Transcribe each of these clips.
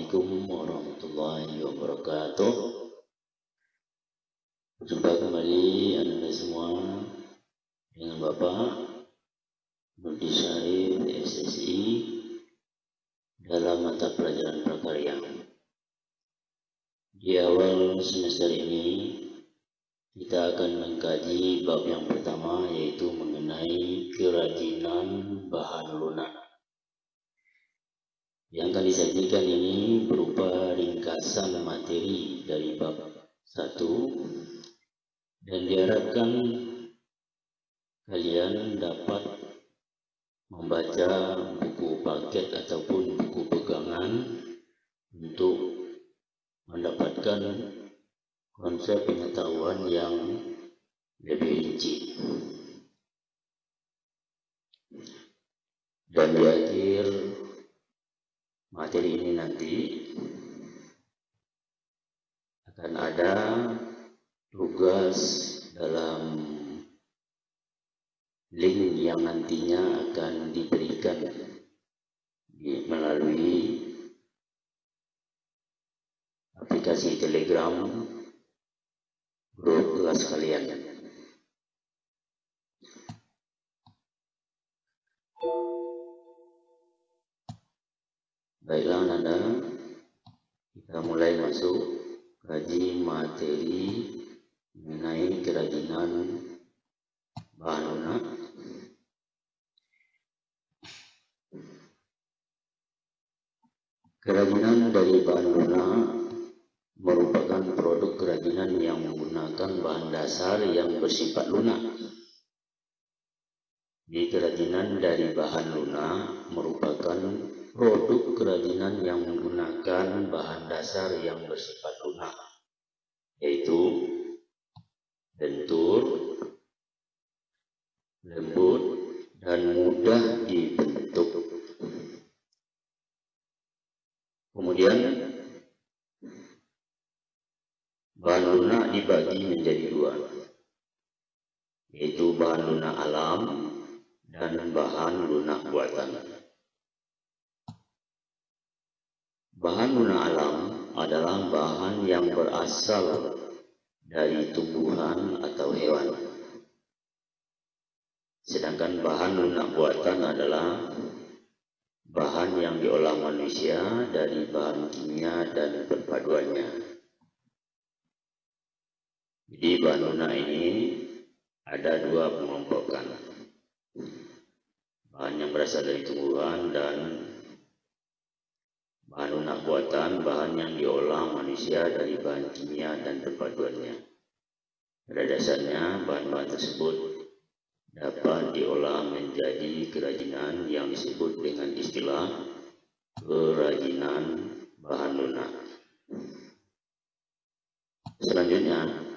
Assalamualaikum warahmatullahi wabarakatuh. Jumpa kembali Anda semua dengan Bapak Nurdi Syarif SSI dalam mata pelajaran prakarya. Di awal semester ini kita akan mengkaji bab yang pertama, yaitu mengenai kerajinan bahan lunak. Yang akan disajikan ini berupa ringkasan materi dari bab 1, dan diharapkan kalian dapat membaca buku paket ataupun buku pegangan untuk mendapatkan konsep pengetahuan yang lebih rinci. Dan di akhir materi ini nanti akan ada tugas dalam link yang nantinya akan diberikan melalui aplikasi Telegram grup kelas kalian. Baiklah Nanda, kita mulai masuk kaji materi mengenai kerajinan bahan lunak. Kerajinan dari bahan lunak merupakan produk kerajinan yang menggunakan bahan dasar yang bersifat lunak. Di kerajinan dari bahan lunak merupakan produk kerajinan yang menggunakan bahan dasar yang bersifat lunak, yaitu lentur, lembut, dan mudah dibentuk. Kemudian bahan lunak dibagi menjadi dua, yaitu bahan lunak alam dan bahan lunak buatan. Bahan lunak alam adalah bahan yang berasal dari tumbuhan atau hewan. Sedangkan bahan lunak buatan adalah bahan yang diolah manusia dari bahan kimia dan perpaduannya. Jadi bahan lunak ini ada dua pengelompokan. Bahan yang berasal dari tumbuhan dan bahan lunak buatan, bahan yang diolah manusia dari bahan kimia dan perpaduannya. Pada dasarnya bahan-bahan tersebut dapat diolah menjadi kerajinan yang disebut dengan istilah kerajinan bahan lunak. Selanjutnya,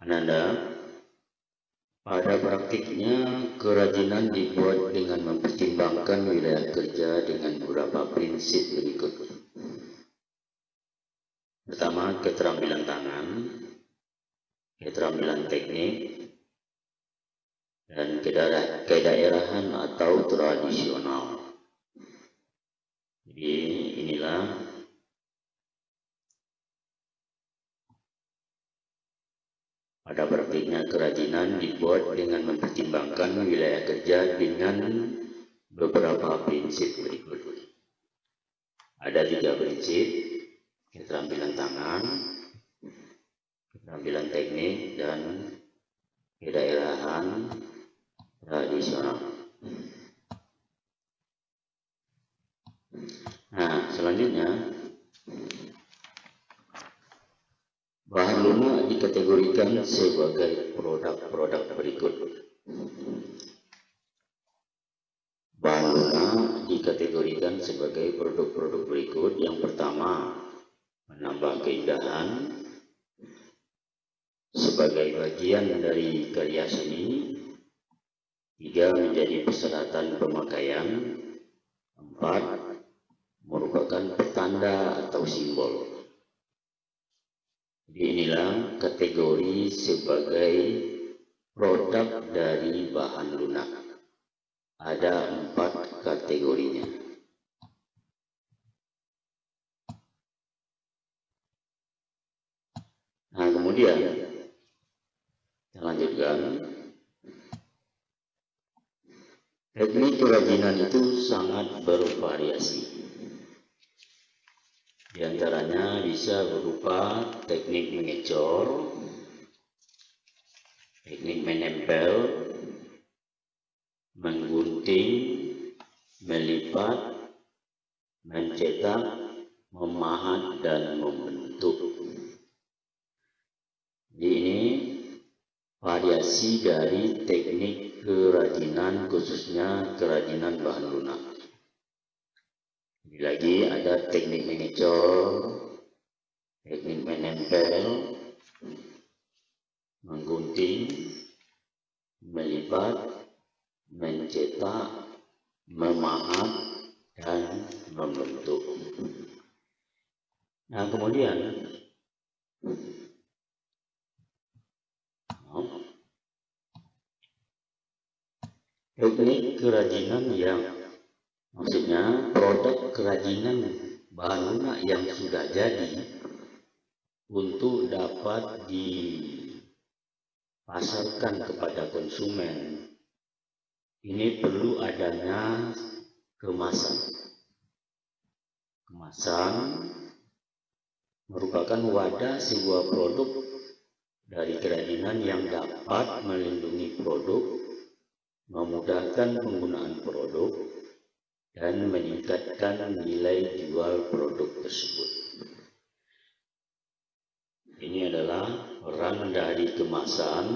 Ananda, pada praktiknya kerajinan dibuat dengan mempertimbangkan wilayah kerja dengan beberapa prinsip berikut. Pertama, keterampilan tangan, keterampilan teknik, dan kedaerahan atau tradisional. Jadi inilah pada praktiknya kerajinan dibuat dengan mempertimbangkan wilayah kerja dengan beberapa prinsip berikut. Ada 3 prinsip: keterampilan tangan, keterampilan teknik, dan kedaerahan tradisional. Nah, selanjutnya, bahan lunak dikategorikan sebagai produk-produk berikut. Bahan lunak dikategorikan sebagai produk-produk berikut. Yang pertama, menambah keindahan sebagai bagian dari karya seni. 3, menjadi persyaratan pemakaian. 4, merupakan petanda atau simbol. Jadi inilah kategori sebagai produk dari bahan lunak ada 4 kategorinya. Nah, kemudian kita lanjutkan. Teknik kerajinan itu sangat bervariasi. Di antaranya bisa berupa teknik mengecor, teknik menempel, menggunting, melipat, mencetak, memahat, dan membentuk. Ini variasi dari teknik kerajinan, khususnya kerajinan bahan lunak. Lagi ada teknik mengecor, teknik menempel, menggunting, melipat, mencetak, memahat, dan membentuk. Nah, kemudian teknik kerajinan yang maksudnya produk kerajinan bahan lunak yang sudah jadi untuk dapat dipasarkan kepada konsumen, ini perlu adanya kemasan. Kemasan merupakan wadah sebuah produk dari kerajinan yang dapat melindungi produk, memudahkan penggunaan produk, dan meningkatkan nilai jual produk tersebut. Ini adalah peran dari kemasan,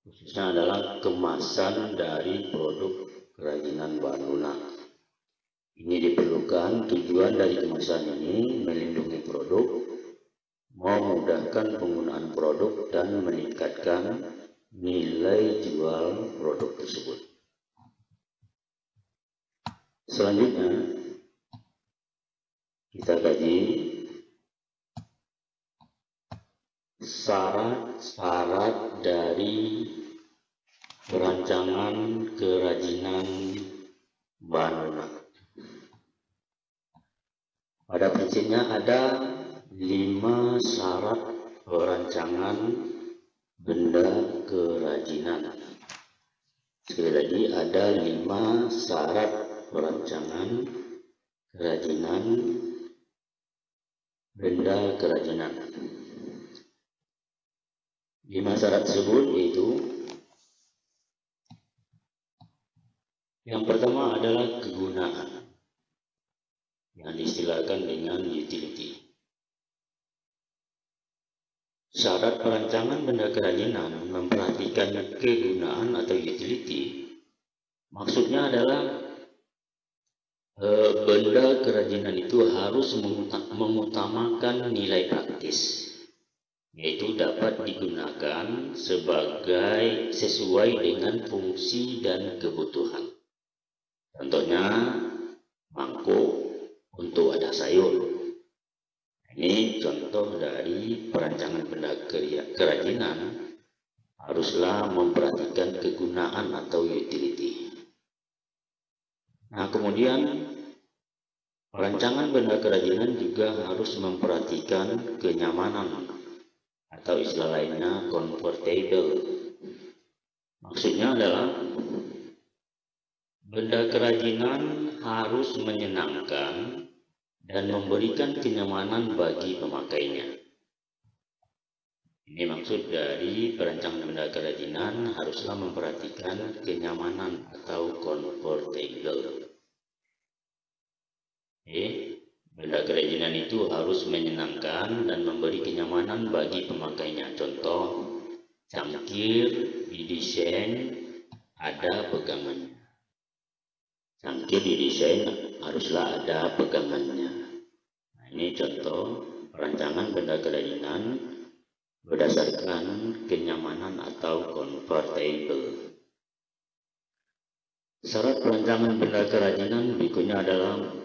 khususnya adalah kemasan dari produk kerajinan bahan lunak. Ini diperlukan, tujuan dari kemasan ini melindungi produk, memudahkan penggunaan produk, dan meningkatkan nilai jual produk tersebut. Selanjutnya kita kaji syarat-syarat dari perancangan kerajinan bahan lunak. Pada prinsipnya ada 5 syarat perancangan benda kerajinan. Sekali lagi, ada 5 syarat perancangan kerajinan benda kerajinan. 5 syarat tersebut yaitu: yang pertama adalah kegunaan, yang diistilahkan dengan utility. Syarat perancangan benda kerajinan memperhatikan kegunaan atau utility. Maksudnya adalah benda kerajinan itu harus mengutamakan nilai praktis, yaitu dapat digunakan sesuai dengan fungsi dan kebutuhan. Contohnya mangkuk untuk wadah sayur. Ini contoh dari perancangan benda kerajinan, haruslah memperhatikan kegunaan atau utility. Nah, kemudian perancangan benda kerajinan juga harus memperhatikan kenyamanan atau istilah lainnya comfortable. Maksudnya adalah benda kerajinan harus menyenangkan dan memberikan kenyamanan bagi pemakainya. Ini maksud dari perancangan benda kerajinan, haruslah memperhatikan kenyamanan atau comfortable. Benda kerajinan itu harus menyenangkan dan memberi kenyamanan bagi pemakainya. Contoh, cangkir didesain ada pegangannya. Cangkir didesain haruslah ada pegangannya. Nah, ini contoh perancangan benda kerajinan berdasarkan kenyamanan atau comfortable. Syarat perancangan benda kerajinan berikutnya adalah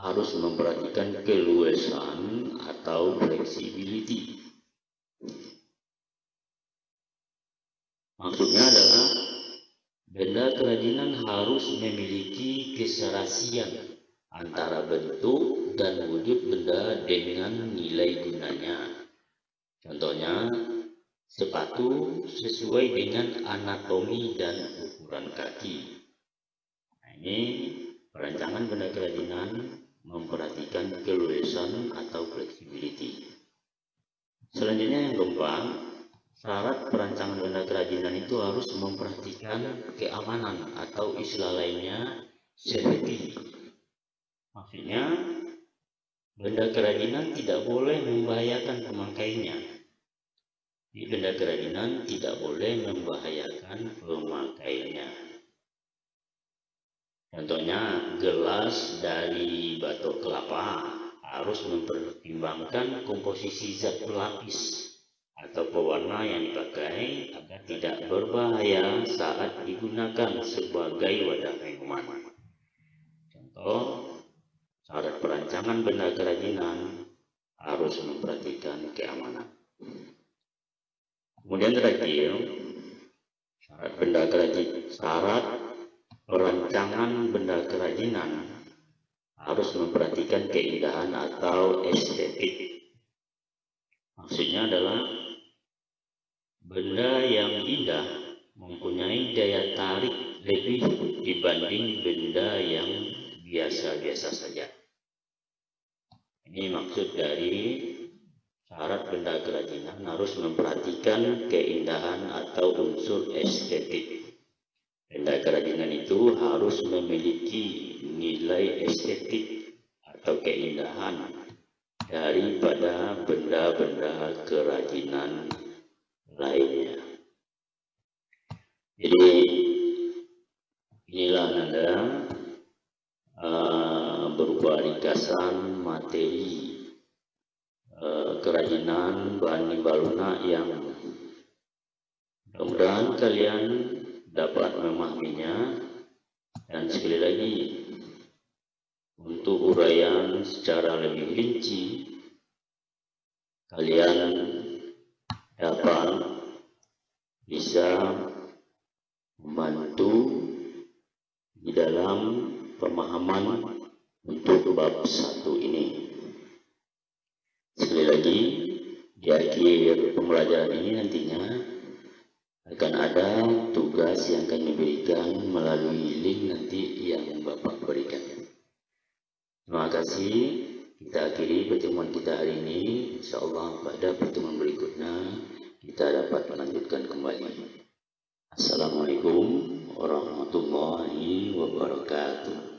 harus memperhatikan keluasan atau flexibility. Maksudnya adalah benda kerajinan harus memiliki keserasian antara bentuk dan wujud benda dengan nilai gunanya. Contohnya, sepatu sesuai dengan anatomi dan ukuran kaki. Nah, ini perancangan benda kerajinan memperhatikan keluasan atau flexibility. Selanjutnya yang keempat, syarat perancangan benda kerajinan itu harus memperhatikan keamanan atau istilah lainnya safety. Maksudnya, benda kerajinan tidak boleh membahayakan pemakainya. Di benda kerajinan tidak boleh membahayakan pemakainya. Contohnya, gelas dari batok kelapa harus mempertimbangkan komposisi zat pelapis atau pewarna yang dipakai agar tidak berbahaya saat digunakan sebagai wadah minuman. Contoh, syarat perancangan benda kerajinan harus memperhatikan keamanan. Kemudian terakhir, syarat perancangan benda kerajinan harus memperhatikan keindahan atau estetik. Maksudnya adalah benda yang indah mempunyai daya tarik lebih dibanding benda yang biasa-biasa saja. Ini maksud dari syarat benda kerajinan harus memperhatikan keindahan atau unsur estetik. Benda kerajinan itu harus memiliki nilai estetik atau keindahan daripada benda-benda kerajinan lainnya. Jadi inilah Anda berupa ringkasan materi kerajinan bahan limbah lunak yang mudah-mudahan kalian dapat memahaminya. Dan sekali lagi, untuk uraian secara lebih rinci, kalian dapat bisa membantu di dalam pemahaman untuk bab 1 ini. Sekali lagi, di akhir pembelajaran ini nantinya akan ada tugas yang akan diberikan melalui link nanti yang Bapak berikan. Terima kasih. Kita akhiri pertemuan kita hari ini. InsyaAllah pada pertemuan berikutnya kita dapat melanjutkan kembali. Assalamualaikum warahmatullahi wabarakatuh.